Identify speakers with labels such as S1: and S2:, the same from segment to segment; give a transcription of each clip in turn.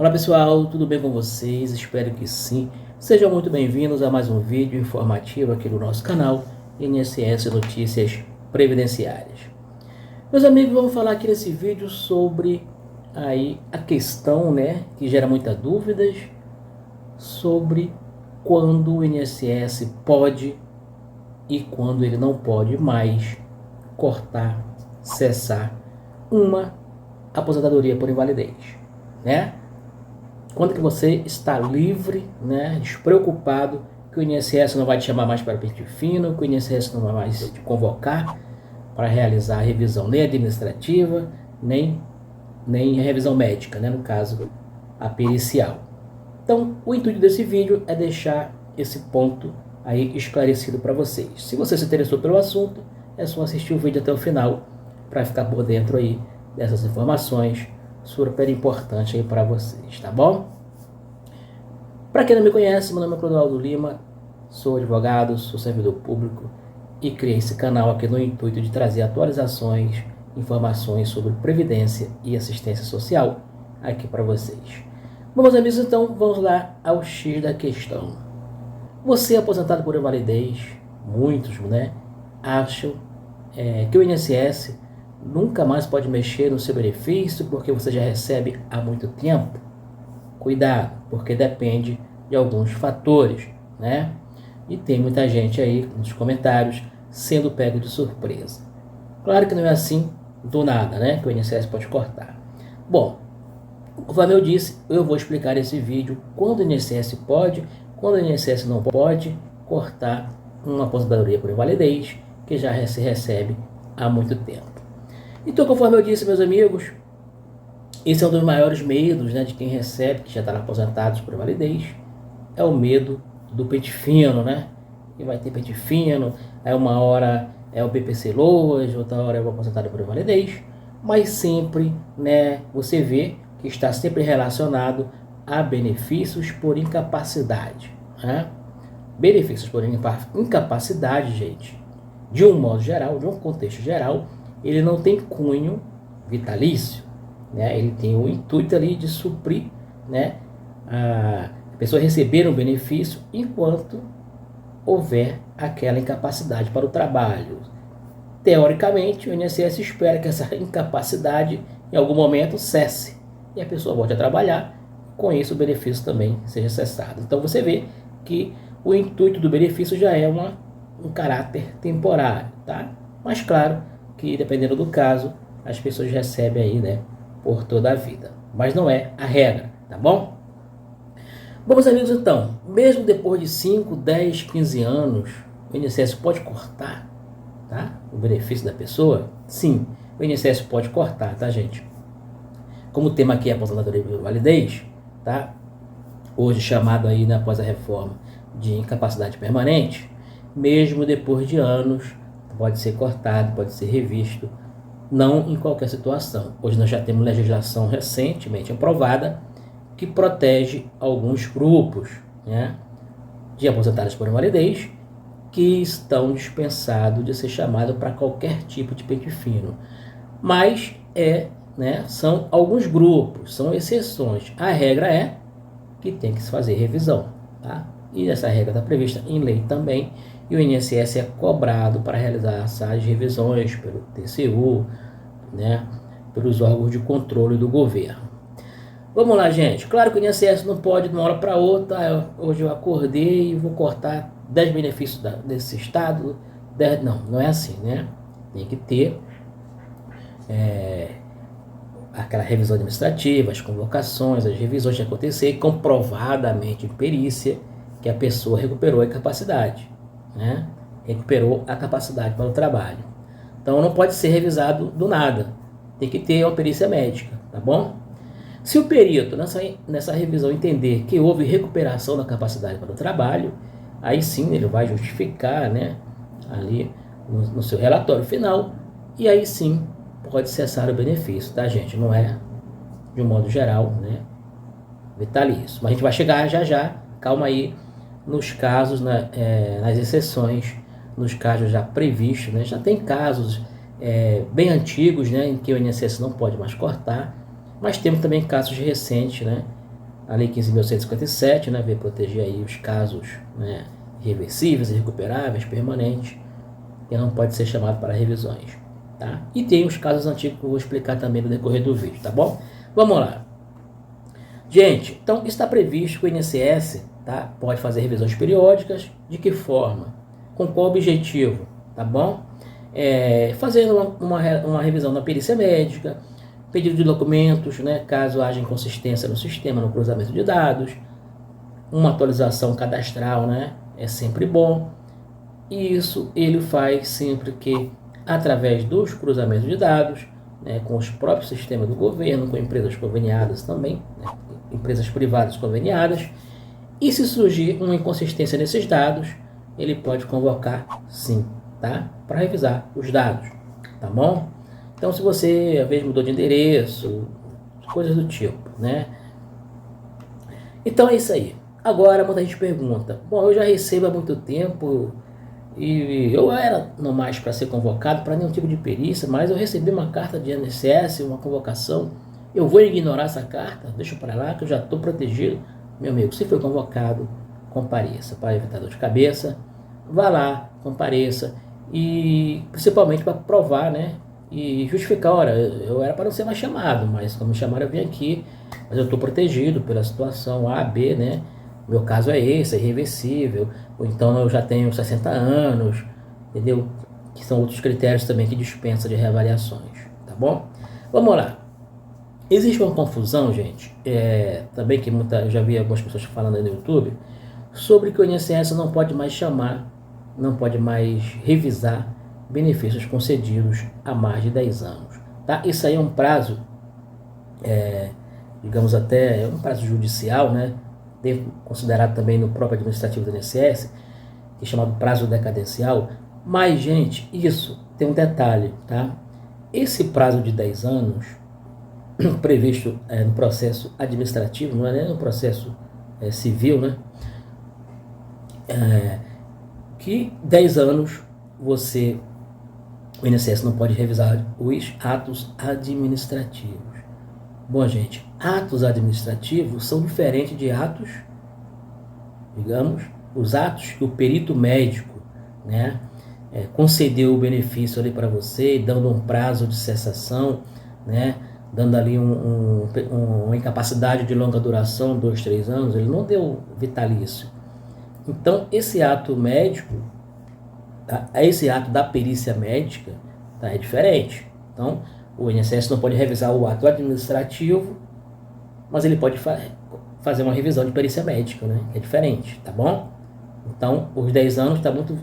S1: Olá pessoal, tudo bem com vocês? Espero que sim. Sejam muito bem-vindos a mais um vídeo informativo aqui do nosso canal INSS Notícias Previdenciárias. Meus amigos, vamos falar aqui nesse vídeo sobre aí a questão, que gera muitas dúvidas sobre quando o INSS pode e quando ele não pode mais cortar, cessar uma aposentadoria por invalidez, Quando que você está livre, despreocupado, que o INSS não vai te chamar mais para pente fino, que o INSS não vai mais te convocar para realizar a revisão nem administrativa, nem a revisão médica, no caso, a pericial. Então, o intuito desse vídeo é deixar esse ponto aí esclarecido para vocês. Se você se interessou pelo assunto, é só assistir o vídeo até o final para ficar por dentro aí dessas informações super importante aí para vocês, tá bom? Para quem não me conhece, meu nome é Clodoaldo Lima, sou advogado, sou servidor público e criei esse canal aqui no intuito de trazer atualizações, informações sobre previdência e assistência social aqui para vocês. Bom, meus amigos, então vamos lá ao X da questão. Você é aposentado por invalidez, muitos, acham que o INSS nunca mais pode mexer no seu benefício porque você já recebe há muito tempo. Cuidado, porque depende de alguns fatores, E tem muita gente aí nos comentários sendo pego de surpresa. Claro que não é assim do nada, que o INSS pode cortar. Bom, conforme eu disse, eu vou explicar nesse vídeo quando o INSS pode, quando o INSS não pode cortar uma aposentadoria por invalidez que já se recebe há muito tempo. Então, conforme eu disse, meus amigos, esse é um dos maiores medos de quem recebe, que já está aposentado por invalidez, é o medo do pente fino, E vai ter pente fino, aí uma hora é o BPC Loas, outra hora é o aposentado por invalidez, mas sempre, você vê que está sempre relacionado a benefícios por incapacidade, Benefícios por incapacidade, gente, de um modo geral, de um contexto geral, ele não tem cunho vitalício, ele tem o intuito ali de suprir, a pessoa receber um benefício enquanto houver aquela incapacidade para o trabalho. Teoricamente, o INSS espera que essa incapacidade em algum momento cesse e a pessoa volte a trabalhar, com isso o benefício também seja cessado. Então você vê que o intuito do benefício já é um caráter temporário, Mas claro que dependendo do caso, as pessoas recebem aí, por toda a vida. Mas não é a regra, tá bom? Bom, meus amigos, então, mesmo depois de 5, 10, 15 anos, o INSS pode cortar, o benefício da pessoa? Sim, o INSS pode cortar, gente? Como o tema aqui é aposentadoria por invalidez, Hoje chamado aí, após a reforma, de incapacidade permanente, mesmo depois de anos, pode ser cortado, pode ser revisto, não em qualquer situação. Hoje nós já temos legislação recentemente aprovada que protege alguns grupos, de aposentados por invalidez que estão dispensados de ser chamados para qualquer tipo de pente fino. Mas são alguns grupos, são exceções. A regra é que tem que se fazer revisão, E essa regra está prevista em lei também, e o INSS é cobrado para realizar essas revisões pelo TCU, pelos órgãos de controle do governo. Vamos lá, gente. Claro que o INSS não pode de uma hora para outra, hoje eu acordei e vou cortar 10 benefícios desse estado. Não é assim, Tem que ter aquela revisão administrativa, as convocações, as revisões que acontecer, comprovadamente em perícia que a pessoa recuperou a capacidade, recuperou a capacidade para o trabalho. Então não pode ser revisado do nada, tem que ter uma perícia médica, tá bom? Se o perito nessa revisão entender que houve recuperação da capacidade para o trabalho, aí sim ele vai justificar, ali no seu relatório final, e aí sim pode cessar o benefício, gente? Não é, de um modo geral, vitalício. Mas a gente vai chegar já, calma aí, nos casos, nas exceções, nos casos já previstos, já tem casos bem antigos, em que o INSS não pode mais cortar, mas temos também casos recentes, A Lei 15.157, né, veio proteger aí os casos, né, irreversíveis, irrecuperáveis, permanentes, que não pode ser chamado para revisões, tá? E tem os casos antigos que eu vou explicar também no decorrer do vídeo, tá bom? Vamos lá. Gente, então está previsto que o INSS, tá, pode fazer revisões periódicas. De que forma? Com qual objetivo? Tá bom? Fazendo uma revisão da perícia médica, pedido de documentos, né, caso haja inconsistência no sistema, no cruzamento de dados, uma atualização cadastral, né, é sempre bom. E isso ele faz sempre que, através dos cruzamentos de dados, né, com os próprios sistemas do governo, com empresas conveniadas também, né, empresas privadas conveniadas, e se surgir uma inconsistência nesses dados, ele pode convocar sim, tá? Para revisar os dados, tá bom? Então, se você às vezes mudou de endereço, coisas do tipo, né? Então é isso aí. Agora muita gente pergunta: bom, eu já recebo há muito tempo e eu era não mais para ser convocado para nenhum tipo de perícia, mas eu recebi uma carta de INSS, uma convocação. Eu vou ignorar essa carta? Deixa para lá que eu já estou protegido. Meu amigo, se foi convocado, compareça para evitar dor de cabeça. Vá lá, compareça, e principalmente para provar, né, e justificar: olha, eu era para não ser mais chamado, mas como me chamaram eu vim aqui, mas eu estou protegido pela situação A, B, né, meu caso é esse, é irreversível, ou então eu já tenho 60 anos, entendeu? Que são outros critérios também que dispensa de reavaliações, tá bom? Vamos lá. Existe uma confusão, gente, também que já vi algumas pessoas falando aí no YouTube, sobre que o INSS não pode mais chamar, não pode mais revisar benefícios concedidos há mais de 10 anos. Tá? Isso aí é um prazo, digamos até, é um prazo judicial, né? Considerado também no próprio administrativo do INSS, que é chamado prazo decadencial. Mas, gente, isso tem um detalhe, tá? Esse prazo de 10 anos, previsto no processo administrativo, não é nem no processo civil, né? Que 10 anos o INSS não pode revisar os atos administrativos. Bom, gente, atos administrativos são diferentes de atos, digamos, os atos que o perito médico, né, concedeu o benefício ali para você, dando um prazo de cessação, né, dando ali uma incapacidade de longa duração, 2, 3 anos, ele não deu vitalício. Então, esse ato médico, esse ato da perícia médica, tá, é diferente. Então, o INSS não pode revisar o ato administrativo, mas ele pode fazer uma revisão de perícia médica, né? É diferente, tá bom? Então, os 10 anos está muito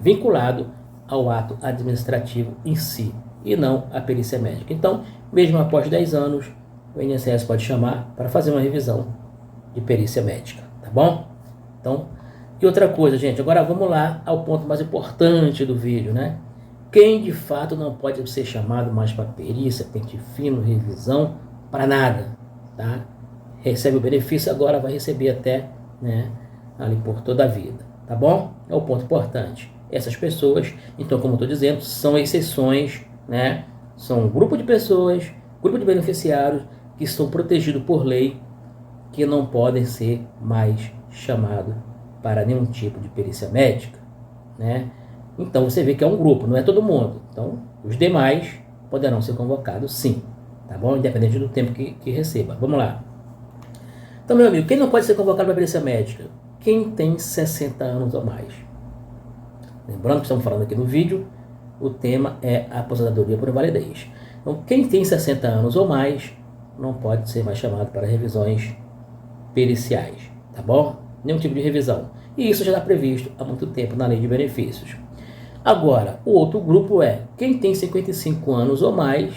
S1: vinculado ao ato administrativo em si, e não à perícia médica. Então, mesmo após 10 anos, o INSS pode chamar para fazer uma revisão de perícia médica, tá bom? Então, e outra coisa, gente, agora vamos lá ao ponto mais importante do vídeo, né? Quem de fato não pode ser chamado mais para perícia, pente fino, revisão, para nada, tá? Recebe o benefício, agora vai receber até, né, ali por toda a vida, tá bom? É o ponto importante. Essas pessoas, então, como eu estou dizendo, são exceções, né? São um grupo de pessoas, grupo de beneficiários que estão protegidos por lei, que não podem ser mais chamados para nenhum tipo de perícia médica, né? Então você vê que é um grupo, não é todo mundo. Então os demais poderão ser convocados sim, tá bom? Independente do tempo que receba. Vamos lá. Então, meu amigo, quem não pode ser convocado para perícia médica? Quem tem 60 anos ou mais. Lembrando que estamos falando aqui no vídeo, o tema é a aposentadoria por invalidez. Então, quem tem 60 anos ou mais não pode ser mais chamado para revisões periciais, tá bom? Nenhum tipo de revisão. E isso já está previsto há muito tempo na lei de benefícios. Agora, o outro grupo é quem tem 55 anos ou mais,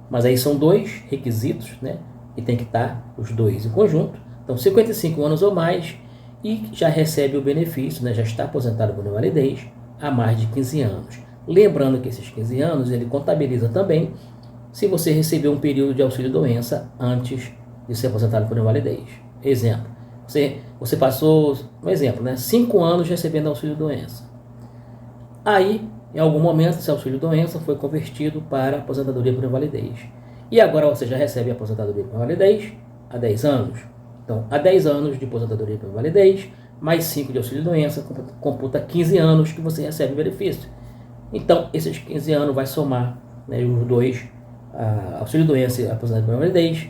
S1: mas aí são dois requisitos, né? E tem que estar os dois em conjunto. Então, 55 anos ou mais e já recebe o benefício, né? Já está aposentado por invalidez há mais de 15 anos. Lembrando que esses 15 anos ele contabiliza também se você recebeu um período de auxílio-doença antes de ser aposentado por invalidez. Exemplo, você passou, um exemplo, né, 5 anos recebendo auxílio-doença. Aí, em algum momento, esse auxílio-doença foi convertido para aposentadoria por invalidez. E agora você já recebe a aposentadoria por invalidez há 10 anos. Então, há 10 anos de aposentadoria por invalidez, mais 5 de auxílio-doença, computa 15 anos que você recebe benefício. Então, esses 15 anos vai somar, né, os dois, auxílio-doença e aposentadoria por invalidez,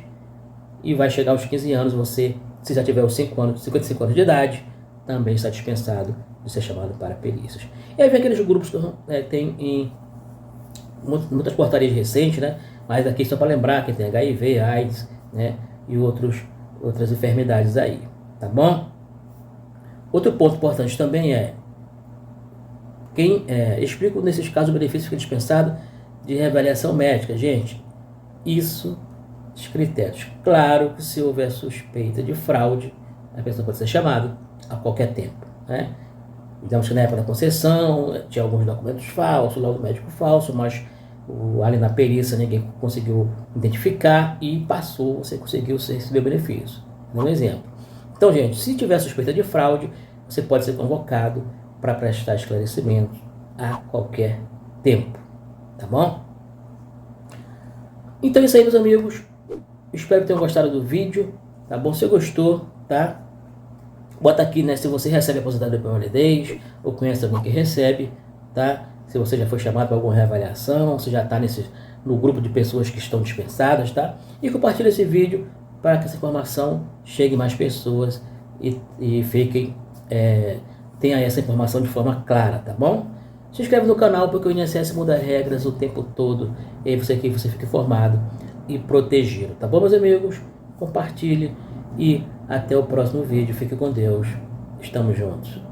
S1: e vai chegar aos 15 anos, você, se já tiver os 5 anos, 55 anos de idade, também está dispensado de ser chamado para perícias. E aí vem aqueles grupos que tem em muitas portarias recentes, né? Mas aqui só para lembrar que tem HIV, AIDS, né? E outras enfermidades aí, tá bom? Outro ponto importante também explico nesses casos o benefício que é dispensado de reavaliação médica. Gente, os critérios. Claro que se houver suspeita de fraude, a pessoa pode ser chamada a qualquer tempo, né? Digamos que na época da concessão tinha alguns documentos falsos, laudo médico falso, mas ali na perícia ninguém conseguiu identificar e passou, você conseguiu receber o benefício. Um exemplo. Então, gente, se tiver suspeita de fraude, você pode ser convocado para prestar esclarecimento a qualquer tempo, tá bom? Então é isso aí, meus amigos. Espero que tenham gostado do vídeo, tá bom? Se gostou, tá? Bota aqui, né, se você recebe aposentadoria por invalidez ou conhece alguém que recebe, tá? Se você já foi chamado para alguma reavaliação, se já está no grupo de pessoas que estão dispensadas, tá? E compartilha esse vídeo para que essa informação chegue a mais pessoas e fiquem, tenha essa informação de forma clara, tá bom? Se inscreve no canal porque o INSS muda regras o tempo todo e aí você fica informado e protegido, tá bom, meus amigos? Compartilhe e até o próximo vídeo. Fique com Deus. Estamos juntos.